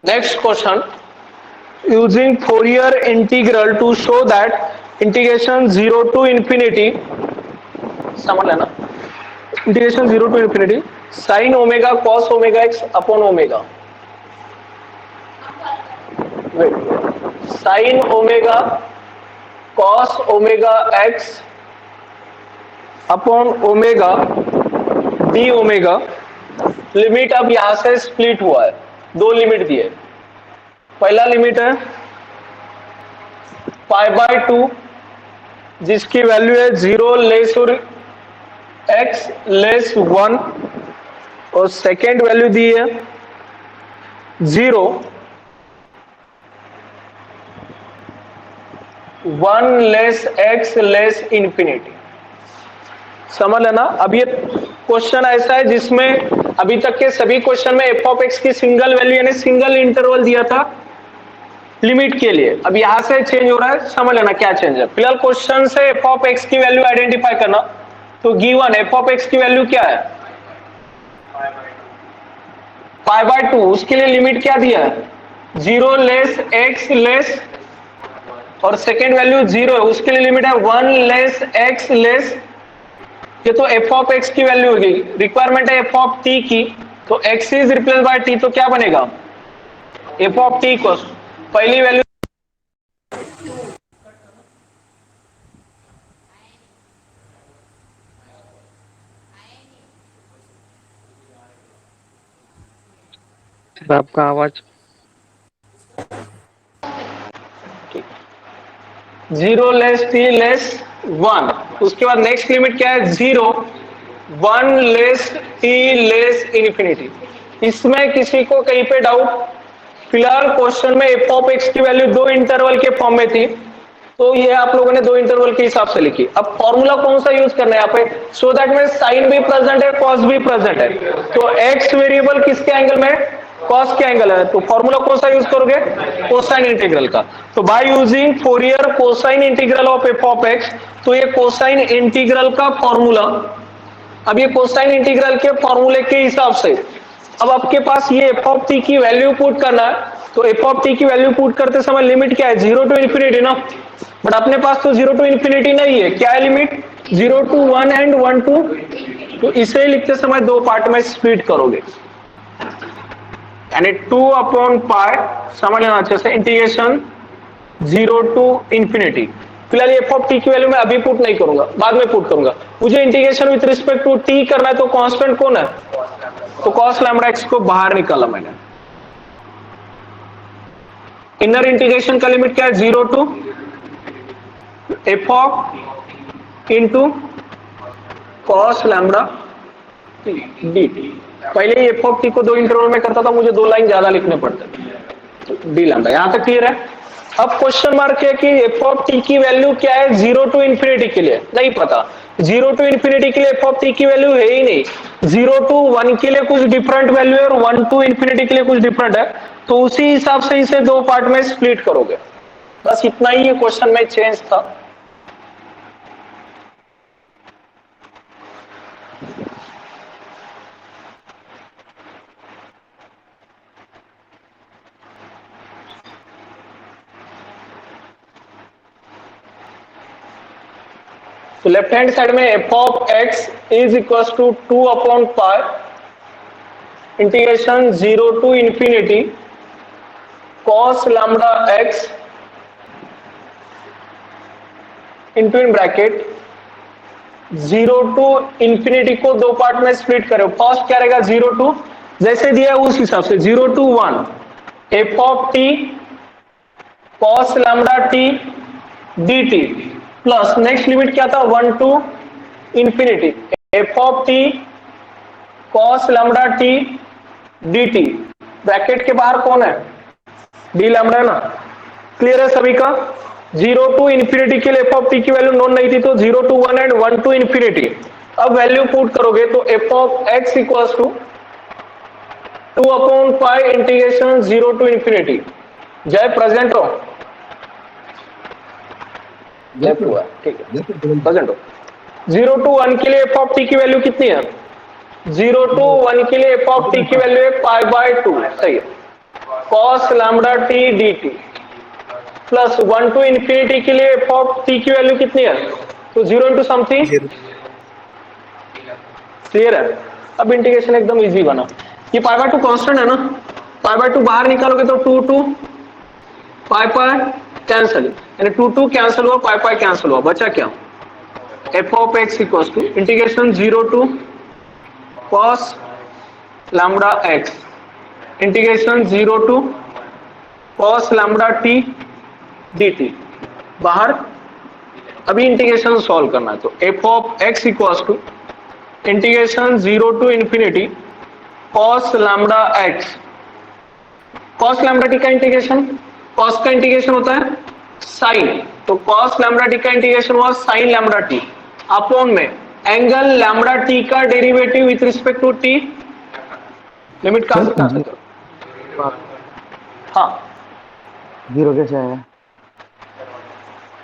Next question, using Fourier integral to show that integration 0 to infinity, समझ लेना, integration 0 to infinity sine omega cos omega x upon omega, sine omega cos omega x upon omega D omega, limit अब यहां से split हुआ है, दो limit दिए। पहला लिमिट है π/2 जिसकी वैल्यू है 0 लेस और x लेस 1, और सेकेंड वैल्यू दी है 0 1 लेस x लेस इंफिनिटी। समझ लेना। अब ये क्वेश्चन ऐसा है जिसमें अभी तक के सभी क्वेश्चन में एफ ऑफ एक्स की सिंगल वैल्यू यानी सिंगल इंटरवल दिया था लिमिट के लिए, अब यहां से चेंज हो रहा है। समझ लेना क्या चेंज है। फिलहाल क्वेश्चन से एफ ऑफ एक्स की वैल्यू आइडेंटिफाई करना, तो गिवन एफ ऑफ एक्स की वैल्यू क्या है π/2, उसके लिए लिमिट क्या दिया है 0 लेस x लेस, और सेकेंड वैल्यू 0 है, उसके लिए लिमिट है 1 लेस x लेस। ये तो एफ ऑफ एक्स की वैल्यू होगी, रिक्वायरमेंट है एफ ऑफ टी की, तो x is replace bye t, तो क्या बनेगा एफ ऑफ टी को पहली वैल्यू आपका आवाज 0 लेस t लेस 1, उसके बाद नेक्स्ट लिमिट क्या है 0 1 लेस t लेस इंफिनिटी। इसमें किसी को कहीं पे डाउट? फिलहाल क्वेश्चन में एफ ऑफ एक्स की वैल्यू दो इंटरवल के फॉर्म में थी, तो ये आप लोगों ने दो इंटरवल के हिसाब से लिखी। अब फॉर्मूला कौन सा यूज करना है यहाँ पे, सो दैट में साइन भी प्रेजेंट है कॉस भी प्रेजेंट है, तो एक्स वेरिएबल किसके एंगल में कॉस के एंगल है, तो फॉर्मूला कौन सा यूज करोगे कोसाइन इंटीग्रल का। तो by using Fourier cosine integral of F of x, तो ये कोसाइन इंटीग्रल का फॉर्मूला, अब ये कोसाइन इंटीग्रल के फॉर्मूले के हिसाब से अब आपके पास ये एफ ऑफ टी की वैल्यू पुट करना है। तो एफ ऑफ टी की वैल्यू पुट करते समय लिमिट क्या है 0 टू इंफिनिटी ना, बट अपने पास तो 0 टू इंफिनिटी नहीं है, क्या है लिमिट 0 टू 1 एंड 1 टू, तो इसे लिखते समय दो पार्ट में स्प्लिट करोगे, यानी 2/π, समझ लेना अच्छे से, इंटीग्रेशन 0 टू इंफिनिटी। फिलहाल एफ ऑफ टी की वैल्यू मैं अभी पुट नहीं करूंगा, बाद में पुट करूंगा। मुझे integration with respect to T करना है, तो कांस्टेंट कौन है, तो cos लैम्बडा एक्स को बाहर निकाला मैंने। इनर इंटीग्रेशन का लिमिट क्या है 0 to F of into cos lambda D. पहले ही एफ ऑफ टी को दो इंटरवल में करता था, मुझे दो लाइन ज्यादा लिखने पड़ते, डी लैम्बडा। यहां तक क्लियर है। अब क्वेश्चन मार्क है कि एफ ऑफ टी की वैल्यू क्या है 0 टू इंफिनिटी के लिए, नहीं पता। 0 टू इंफिनिटी के लिए एफ ऑफ टी की वैल्यू है ही नहीं, 0 टू 1 के लिए कुछ डिफरेंट वैल्यू है और 1 टू इंफिनिटी के लिए कुछ डिफरेंट है, तो उसी हिसाब से इसे दो पार्ट में स्प्लिट करोगे। बस इतना ही क्वेश्चन में चेंज था। तो लेफ्ट हैंड साइड में F of X is equal to 2/π integration 0 to infinity cos lambda X into in bracket 0 to infinity को दो पार्ट में स्प्लिट करो। फर्स्ट क्या रहेगा 0 टू, जैसे दिया है उस हिसाब से 0 to 1 F of T cos lambda T D T, plus next limit क्या था 1 to infinity F of T cos lambda T D T, bracket के बाहर कौन है डी लैम्बडा ना। क्लियर है सभी का। 0 टू इंफिनिटी के लिए एफ ऑफ टी की वैल्यू नोन नहीं थी, तो 0 टू 1 एंड 1 टू इंफिनिटी। अब वैल्यू पुट करोगे तो F of X equals to 2/π integration 0 to infinity. जय प्रेजेंट हो, लेफ्ट हुआ, ठीक है प्रेजेंट हो। 0 टू 1 के लिए एफ ऑफ टी की वैल्यू कितनी है 0 टू 1 के लिए एफ ऑफ टी की वैल्यू है π/2, सही है। cos lambda T D T plus 1 to infinity के लिए एफ ऑफ टी की वैल्यू कितनी है? तो 0 इंटू समथिंग। 0 क्लियर है? अब इंटीग्रेशन एकदम इजी बना। ये पाई बाय 2 कांस्टेंट है ना, पाई बाय 2 बाहर निकालोगे तो 2 2 पाई पाई कैंसिल, यानी 2 2 कैंसिल हुआ, पाई पाई कैंसिल हुआ, बचा क्या? F of X equals to integration 0 to cos lambda X integration 0 to cos lambda T D T. बाहर अभी इंटीग्रेशन सॉल्व करना है, तो F of X equals to integration 0 to infinity cos lambda X. cos lambda T का integration, cos का integration होता है sine, तो cos लैम्बडा टी का इंटीग्रेशन हुआ साइन लैम्बडा टी अपॉन में एंगल लैम्बडा टी का derivative with respect to T. Limit कहां से कहां तक? हाँ 0 कैसे आया?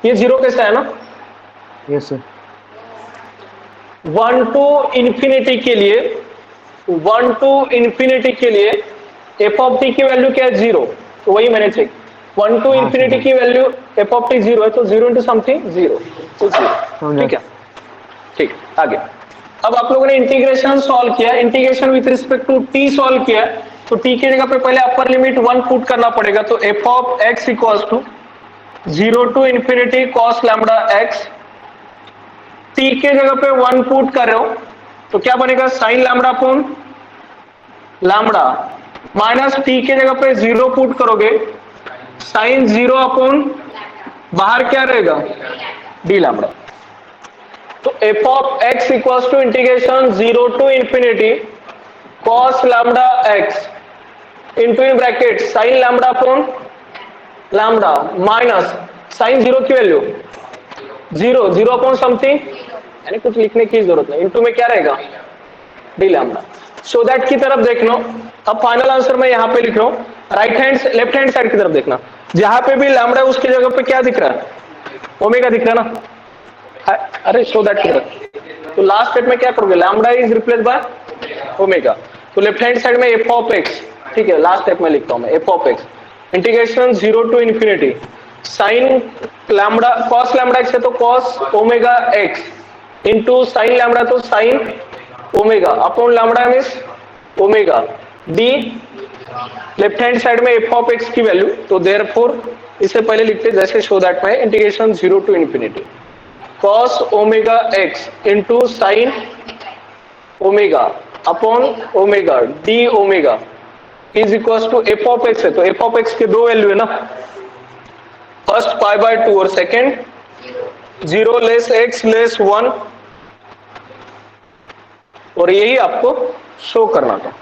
ये 0 कैसे है ना, यस सर। 1 टू इंफिनिटी के लिए, 1 टू इंफिनिटी के लिए एफ ऑफ टी की वैल्यू क्या है? 0, तो वही मैंने चेक। 1 टू इंफिनिटी की वैल्यू एफ ऑफ टी 0 है, तो 0 इंटू समथिंग 0, तो 0। ठीक है, ठीक, आगे। अब आप लोगों ने इंटीग्रेशन सॉल्व किया, integration with respect to T solve किया, तो टी की जगह पे पहले अपर लिमिट 1 पुट करना पड़ेगा, तो F of X equals to 0 to infinity cos lambda X. T के जगह पे 1 पुट कर रहे हो तो क्या बनेगा? Sine lambda upon lambda, minus T के जगह पे 0 पुट करोगे, साइन 0 अपॉन बाहर क्या रहेगा? D lambda. तो F of X equals to integration 0 to infinity cos lambda X into in bracket sine lambda upon lambda minus sine 0 की value 0, 0 upon something, यानी कुछ लिखने की जरूरत नहीं, इंटू में क्या रहेगा? D lambda. सो दैट की तरफ देखना। अब फाइनल आंसर मैं यहां पे लिख रहा हूं, right hand left hand side की तरफ देखना, जहां पे भी लैम्बडा उसकी जगह पे क्या दिख रहा है? ओमेगा दिख रहा है ना। अरे सो दैट की तरफ, तो लास्ट स्टेप में क्या करोगे? Lambda is replace by omega, तो लेफ्ट हैंड साइड में एफ ऑफ एक्स, ठीक है, लास्ट स्टेप में लिखता हूं मैं F of X integration 0 to infinity sine lambda cos lambda X है तो cos omega X into sine lambda तो sine omega upon lambda means omega D left hand side में एफ ऑफ एक्स की value, तो therefore इसे पहले लिखते जैसे शो दैट में integration 0 to infinity cos omega X into sine omega upon omega D omega is equal to F of X है, तो एफ ऑफ एक्स के दो वैल्यू है ना, फर्स्ट पाई बाय 2 और सेकेंड 0 लेस एक्स लेस 1, और यही आपको शो करना था।